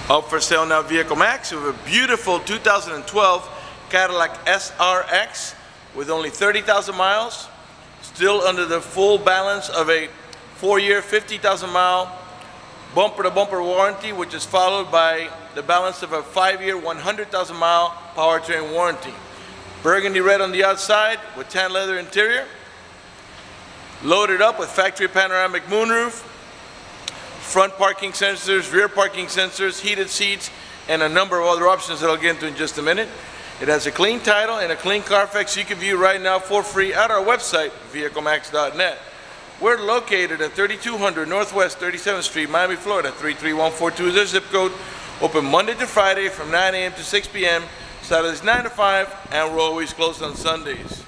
Up for sale now, Vehiclemax. We have a beautiful 2012 Cadillac SRX with only 30,000 miles, still under the full balance of a 4-year, 50,000-mile bumper-to-bumper warranty, which is followed by the balance of a 5-year, 100,000-mile powertrain warranty. Burgundy red on the outside with tan leather interior, loaded up with factory panoramic moonroof, front parking sensors, rear parking sensors, heated seats, and a number of other options that I'll get into in just a minute. It has a clean title and a clean Carfax you can view right now for free at our website, vehiclemax.net. We're located at 3200 Northwest 37th Street, Miami, Florida, 33142 is our zip code. Open Monday to Friday from 9 a.m. to 6 p.m., Saturdays 9 to 5, and we're always closed on Sundays.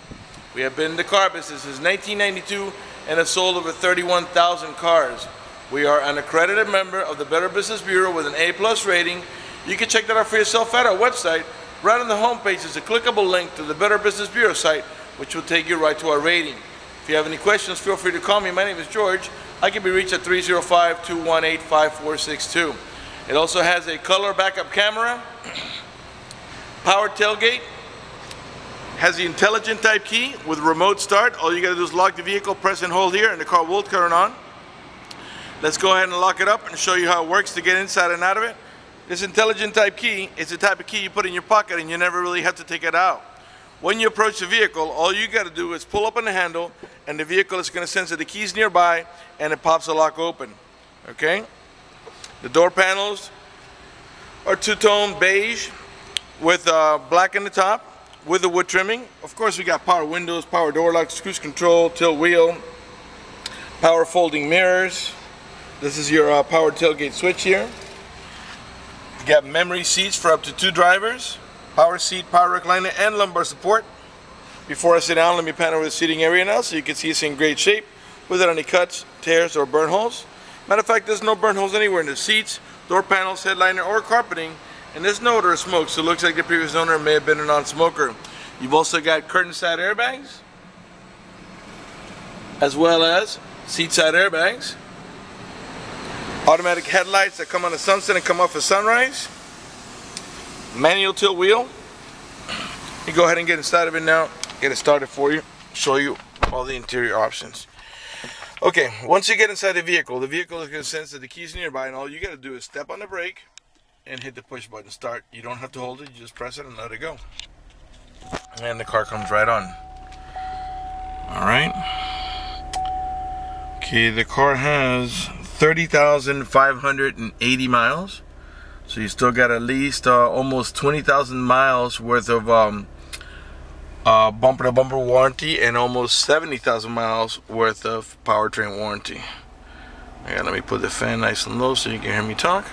We have been in the car business since 1992 and have sold over 31,000 cars. We are an accredited member of the Better Business Bureau with an A+ rating. You can check that out for yourself at our website. Right on the homepage is a clickable link to the Better Business Bureau site, which will take you right to our rating. If you have any questions, feel free to call me. My name is George. I can be reached at 305-218-5462. It also has a color backup camera, power tailgate, has the intelligent type key with remote start. All you gotta do is lock the vehicle, press and hold here, and the car will turn on. Let's go ahead and lock it up and show you how it works to get inside and out of it. This intelligent type key is the type of key you put in your pocket and you never really have to take it out. When you approach the vehicle, all you got to do is pull up on the handle and the vehicle is going to sense that the key's nearby and it pops the lock open. Okay? The door panels are two-tone beige with black in the top with the wood trimming. Of course, we got power windows, power door locks, cruise control, tilt wheel, power folding mirrors. This is your power tailgate switch here. You got memory seats for up to 2 drivers, power seat, power recliner, and lumbar support. Before I sit down, let me pan over the seating area now so you can see it's in great shape without any cuts, tears, or burn holes. Matter of fact, there's no burn holes anywhere in the seats, door panels, headliner, or carpeting, and there's no odor of smoke, so it looks like the previous owner may have been a non-smoker. You've also got curtain side airbags, as well as seat side airbags. Automatic headlights that come on a sunset and come off a sunrise. Manual tilt wheel. You go ahead and get inside of it now. Get it started for you. Show you all the interior options. Okay, once you get inside the vehicle is going to sense that the key's nearby, and all you got to do is step on the brake and hit the push button start. You don't have to hold it. You just press it and let it go. And the car comes right on. All right. Okay, the car has 30,580 miles, so you still got at least almost 20,000 miles worth of bumper-to-bumper warranty and almost 70,000 miles worth of powertrain warranty. Yeah, let me put the fan nice and low so you can hear me talk.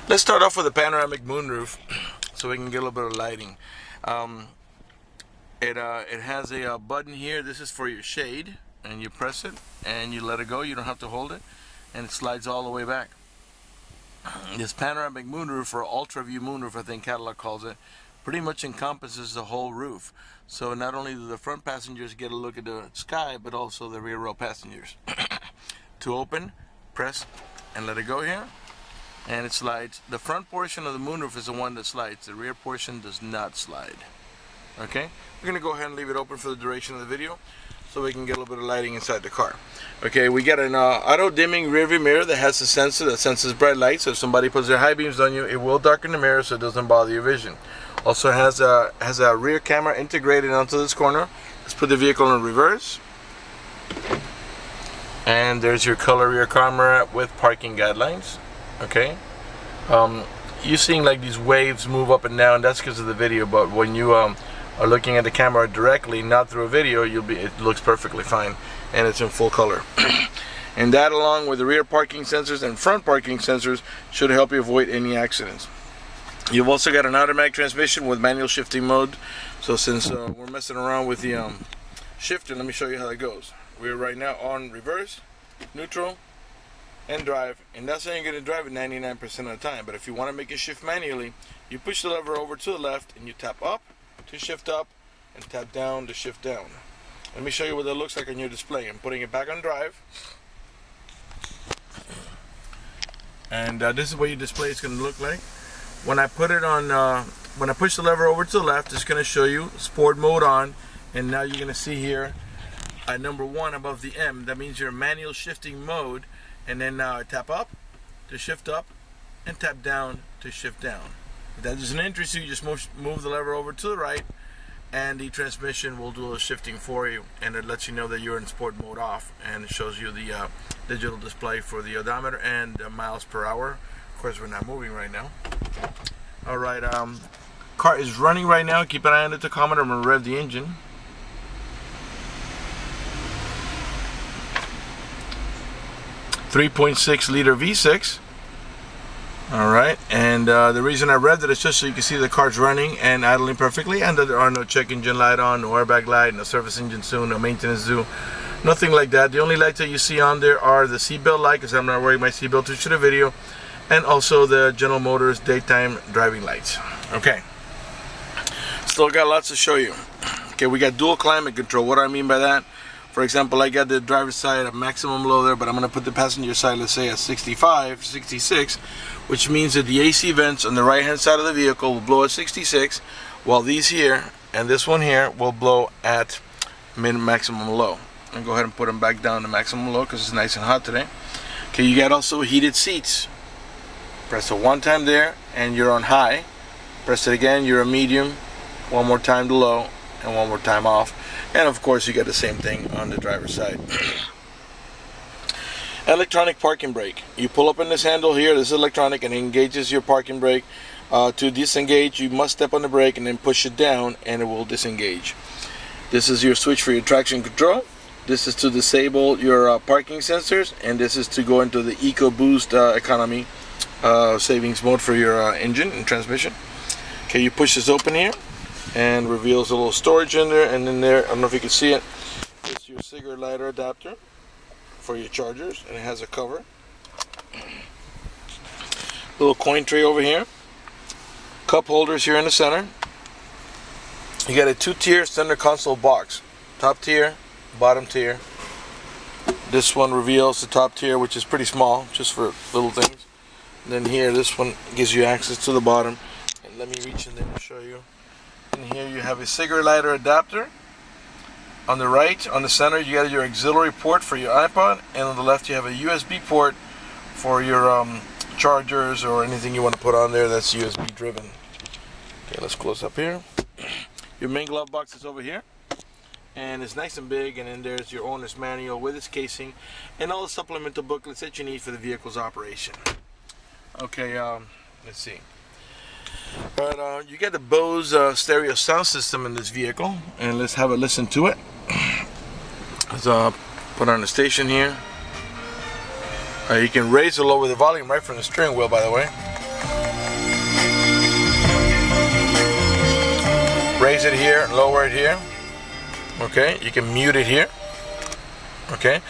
Let's start off with a panoramic moonroof so we can get a little bit of lighting. It has a button here. This is for your shade, and you press it and you let it go. You don't have to hold it, and it slides all the way back. This panoramic moonroof, or ultra view moonroof, I think Cadillac calls it, pretty much encompasses the whole roof. So not only do the front passengers get a look at the sky, but also the rear row passengers. To open, press and let it go here, and it slides. The front portion of the moonroof is the one that slides. The rear portion does not slide. Okay, we're gonna go ahead and leave it open for the duration of the video, so we can get a little bit of lighting inside the car. Okay, we got an auto dimming rear view mirror that has a sensor that senses bright light, so if somebody puts their high beams on you, it will darken the mirror so it doesn't bother your vision. Also has a rear camera integrated onto this corner. Let's put the vehicle in reverse. And there's your color rear camera with parking guidelines. Okay, you're seeing like these waves move up and down. That's because of the video, but when you are looking at the camera directly, not through a video, it looks perfectly fine, and it's in full color. And that, along with the rear parking sensors and front parking sensors, should help you avoid any accidents. You've also got an automatic transmission with manual shifting mode. So since we're messing around with the shifter, let me show you how that goes. We're right now on reverse, neutral, and drive, and that's how you're going to drive it 99% of the time. But if you want to make it shift manually, you push the lever over to the left and you tap up to shift up and tap down to shift down. Let me show you what that looks like on your display. I'm putting it back on drive. And this is what your display is going to look like. When I put it on, when I push the lever over to the left, it's going to show you sport mode on, and now you're going to see here number 1 above the M. That means your manual shifting mode. And then tap up to shift up, and tap down to shift down. If that doesn't interest you, just move the lever over to the right, and the transmission will do a shifting for you, and it lets you know that you're in sport mode off, and it shows you the digital display for the odometer and miles per hour. Of course, we're not moving right now. All right, car is running right now. Keep an eye on the tachometer. I'm gonna rev the engine. .6 liter V6. Alright, and the reason I revved it is just so you can see the car's running and idling perfectly, and that there are no check engine light on, no airbag light, no service engine soon, no maintenance due, nothing like that. The only lights that you see on there are the seatbelt light, because I'm not wearing my seatbelt to shoot a video, and also the General Motors daytime driving lights. Okay, still got lots to show you. Okay, we got dual climate control. What do I mean by that? For example, I got the driver's side at maximum low there, but I'm going to put the passenger side, let's say, at 65, 66, which means that the AC vents on the right hand side of the vehicle will blow at 66, while these here and this one here will blow at maximum low. And go ahead and put them back down to maximum low because it's nice and hot today. Okay, you got also heated seats. Press it one time there and you're on high. Press it again, you're a medium. One more time to low, and one more time off. And of course you get the same thing on the driver's side. Electronic parking brake. You pull up in this handle here, this is electronic, and it engages your parking brake. To disengage, you must step on the brake and then push it down and it will disengage. This is your switch for your traction control. This is to disable your parking sensors, and this is to go into the EcoBoost economy savings mode for your engine and transmission. Okay, you push this open here and reveals a little storage in there, and in there, I don't know if you can see it, it's your cigarette lighter adapter for your chargers, and it has a cover. Little coin tray over here, cup holders here in the center. You got a 2-tier center console box, top tier, bottom tier. This one reveals the top tier, which is pretty small, just for little things. And then here, this one gives you access to the bottom. And let me reach in there and show you. And here you have a cigarette lighter adapter. On the right, on the center, you got your auxiliary port for your iPod, and on the left you have a USB port for your chargers or anything you want to put on there that's USB driven. Okay, let's close up here. Your main glove box is over here, and it's nice and big, and then there's your owner's manual with its casing and all the supplemental booklets that you need for the vehicle's operation. Okay, let's see. But you get the Bose stereo sound system in this vehicle, and let's have a listen to it. Let's put on the station here. You can raise or lower the volume right from the steering wheel, by the way. Raise it here and lower it here. Okay, you can mute it here. Okay,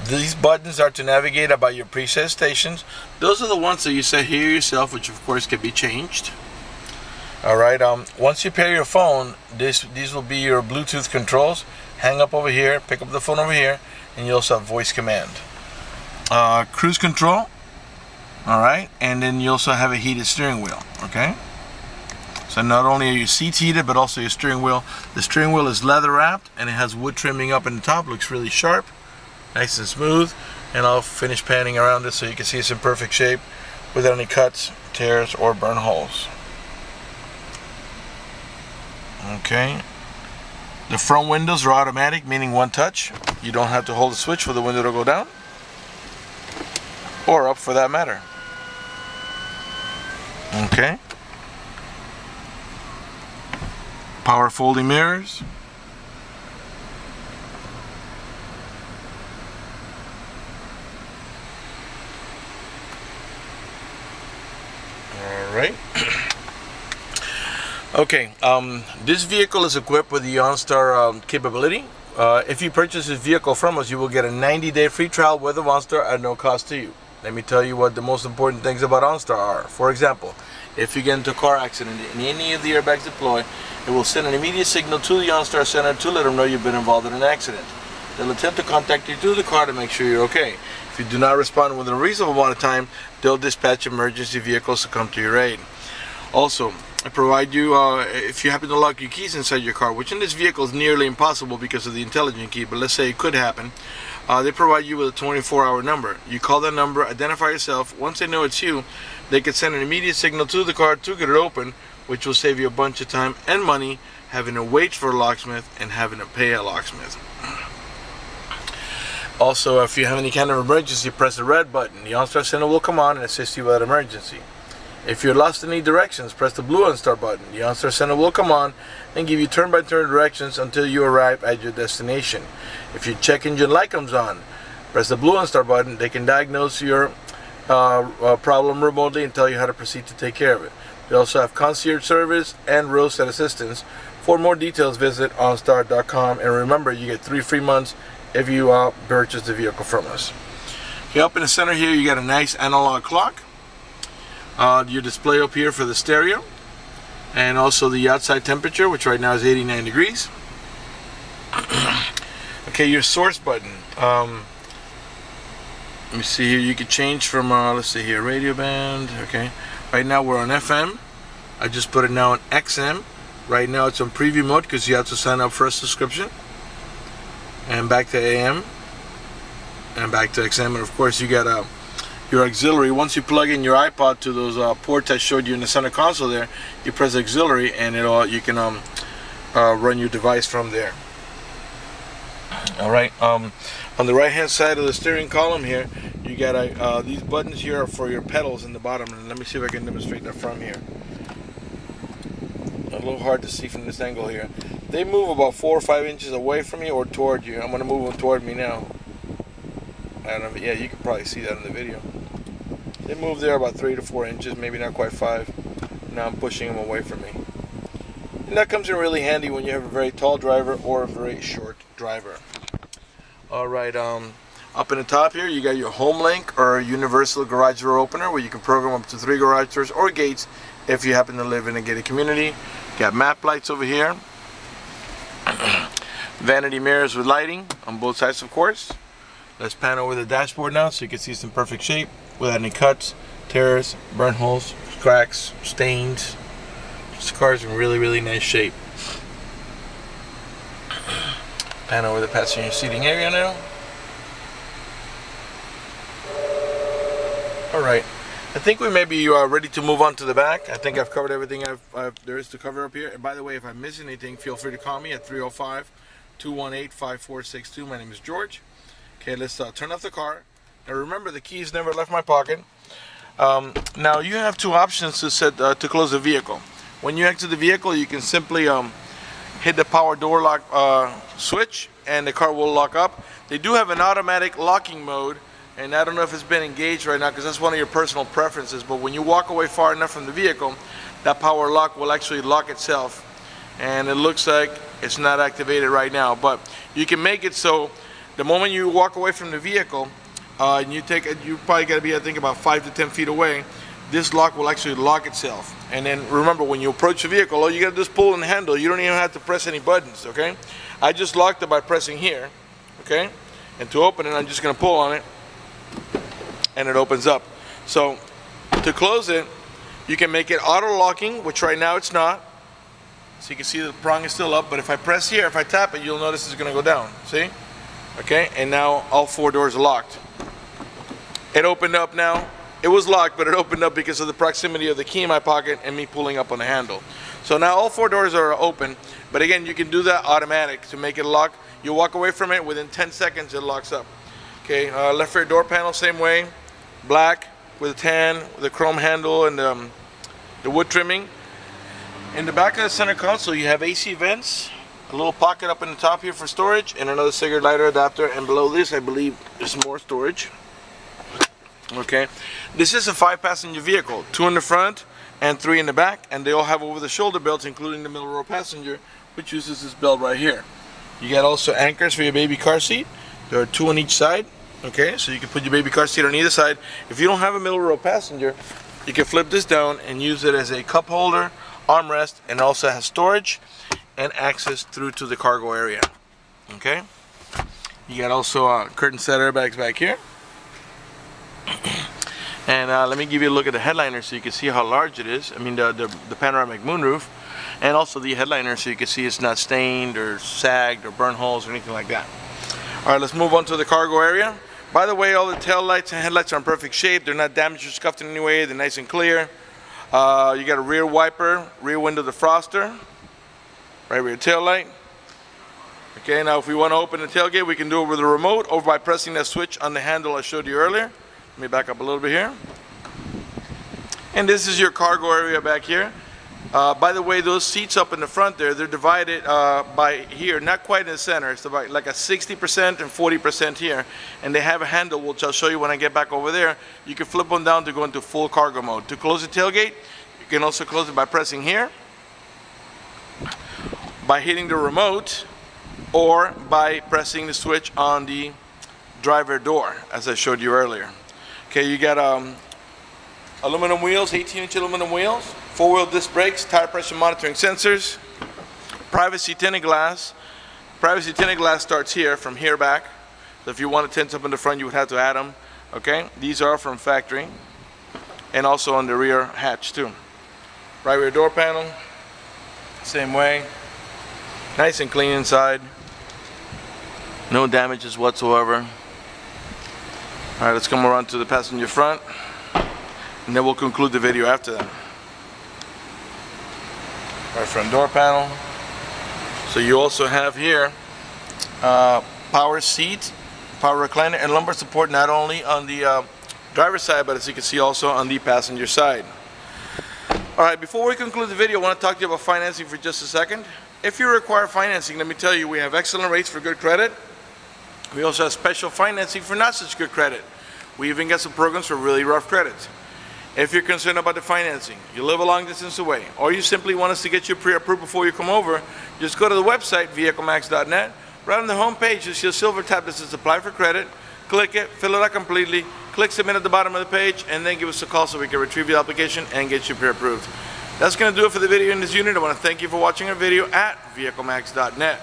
these buttons are to navigate about your preset stations. Those are the ones that you set here yourself, which of course can be changed. Alright, once you pair your phone, these will be your Bluetooth controls. Hang up over here, pick up the phone over here, and you also have voice command. Cruise control, alright, and then you also have a heated steering wheel, okay? So not only are your seats heated, but also your steering wheel. The steering wheel is leather wrapped, and it has wood trimming up in the top. Looks really sharp, nice and smooth, and I'll finish panning around it so you can see it's in perfect shape without any cuts, tears, or burn holes. Okay, the front windows are automatic, meaning one touch. You don't have to hold the switch for the window to go down or up, for that matter. Okay, power folding mirrors. All right. Okay, this vehicle is equipped with the OnStar capability. If you purchase this vehicle from us, you will get a 90-day free trial with the OnStar at no cost to you. Let me tell you what the most important things about OnStar are. For example, if you get into a car accident and any of the airbags deploy, it will send an immediate signal to the OnStar center to let them know you've been involved in an accident. They'll attempt to contact you through the car to make sure you're okay. If If you do not respond within a reasonable amount of time, they'll dispatch emergency vehicles to come to your aid. Also, I provide you, if you happen to lock your keys inside your car, which in this vehicle is nearly impossible because of the intelligent key, but let's say it could happen, they provide you with a 24-hour number. You call that number, identify yourself. Once they know it's you, they can send an immediate signal to the car to get it open, which will save you a bunch of time and money having to wait for a locksmith and having to pay a locksmith. Also, if you have any kind of emergency, press the red button. The OnStar Center will come on and assist you with that emergency. If you're lost in any directions, press the blue OnStar button. The OnStar Center will come on and give you turn-by-turn directions until you arrive at your destination. If your check engine light comes on, press the blue OnStar button. They can diagnose your problem remotely and tell you how to proceed to take care of it. They also have concierge service and roadside assistance. For more details, visit OnStar.com, and remember, you get 3 free months if you purchase the vehicle from us. Okay, up in the center here, you got a nice analog clock. Your display up here for the stereo, and also the outside temperature, which right now is 89 degrees. Okay, your source button. Let me see here. You can change from let's see here, radio band. Okay, right now we're on FM. I just put it now on XM. Right now it's on preview mode because you have to sign up for a subscription. And back to AM, and back to XM, and of course you got your auxiliary. Once you plug in your iPod to those ports I showed you in the center console there, you press auxiliary and you can run your device from there. Alright, on the right hand side of the steering column here, you got these buttons here are for your pedals in the bottom, and let me see if I can demonstrate that from here. A little hard to see from this angle here. They move about 4 or 5 inches away from you or toward you. I'm going to move them toward me now. I don't know, yeah, you can probably see that in the video. They move there about 3 to 4 inches, maybe not quite 5. Now I'm pushing them away from me. And that comes in really handy when you have a very tall driver or a very short driver. Alright, up in the top here you got your home link or universal garage door opener, where you can program up to 3 garage doors or gates if you happen to live in a gated community. Got map lights over here. Vanity mirrors with lighting on both sides, of course. Let's pan over the dashboard now so you can see some perfect shape without any cuts, tears, burn holes, cracks, stains. This car's in really nice shape. Pan over the passenger seating area now. Alright, I think we may be ready to move on to the back. I think I've covered everything there is to cover up here. And by the way, if I miss anything, feel free to call me at 305-218-5462. My name is George. Okay, let's turn off the car. Now remember, the keys never left my pocket. Now you have 2 options to set to close the vehicle. When you exit the vehicle, you can simply hit the power door lock switch and the car will lock up. They do have an automatic locking mode, and I don't know if it's been engaged right now because that's one of your personal preferences, but when you walk away far enough from the vehicle, that power lock will actually lock itself, and it looks like it's not activated right now. But you can make it so the moment you walk away from the vehicle, and you probably got to be, I think, about 5 to 10 feet away, this lock will actually lock itself. And then remember, when you approach the vehicle, all you got to do is pull on the handle. You don't even have to press any buttons, okay? I just locked it by pressing here, okay? And to open it, I'm just going to pull on it, and it opens up. So to close it, you can make it auto locking, which right now it's not. So you can see the prong is still up, but if I press here, if I tap it, you'll notice it's going to go down. See? Okay, and now all 4 doors are locked. It opened up now. It was locked, but it opened up because of the proximity of the key in my pocket and me pulling up on the handle. So now all 4 doors are open, but again, you can do that automatic to make it lock. You walk away from it, within 10 seconds it locks up. Okay, left rear door panel, same way, black with a tan, with a chrome handle and the wood trimming. In the back of the center console, you have AC vents, a little pocket up in the top here for storage, and another cigarette lighter adapter, and below this, I believe, there's more storage. Okay, this is a 5-passenger vehicle, 2 in the front and 3 in the back, and they all have over-the-shoulder belts, including the middle row passenger, which uses this belt right here. You got also anchors for your baby car seat. There are 2 on each side. Okay, so you can put your baby car seat on either side. If you don't have a middle row passenger, you can flip this down and use it as a cup holder, armrest, and also has storage and access through to the cargo area. Okay, you got also curtain set airbags back here. And let me give you a look at the headliner so you can see how large it is. I mean the panoramic moonroof, and also the headliner so you can see it's not stained or sagged or burn holes or anything like that. All right, let's move on to the cargo area. By the way, all the tail lights and headlights are in perfect shape. They're not damaged or scuffed in any way. They're nice and clear. You got a rear wiper, rear window defroster, right rear tail light. Okay, now if we want to open the tailgate, we can do it with a remote or by pressing that switch on the handle I showed you earlier. Let me back up a little bit here. And this is your cargo area back here. By the way, those seats up in the front there, they're divided by here, not quite in the center. It's about like a 60% and 40% here. And they have a handle, which I'll show you when I get back over there. You can flip them down to go into full cargo mode. To close the tailgate, you can also close it by pressing here, by hitting the remote, or by pressing the switch on the driver door, as I showed you earlier. Okay, you got aluminum wheels, 18-inch aluminum wheels, four-wheel disc brakes, tire pressure monitoring sensors, privacy tinted glass. Privacy tinted glass starts here, from here back. So if you want to tint up in the front, you would have to add them. Okay, these are from factory, and also on the rear hatch too. Right rear door panel, same way. Nice and clean inside. No damages whatsoever. All right, let's come around to the passenger front, and then we'll conclude the video after that. Our front door panel. So you also have here power seat, power recliner, and lumbar support not only on the driver's side, but as you can see also on the passenger side. All right, before we conclude the video, I want to talk to you about financing for just a second. If you require financing, let me tell you, we have excellent rates for good credit. We also have special financing for not such good credit. We even got some programs for really rough credit. If you're concerned about the financing, you live a long distance away, or you simply want us to get you pre-approved before you come over, just go to the website, vehiclemax.net. Right on the home page, you'll see a silver tab that says apply for credit. Click it, fill it out completely, click submit at the bottom of the page, and then give us a call so we can retrieve your application and get you pre-approved. That's going to do it for the video in this unit. I want to thank you for watching our video at vehiclemax.net.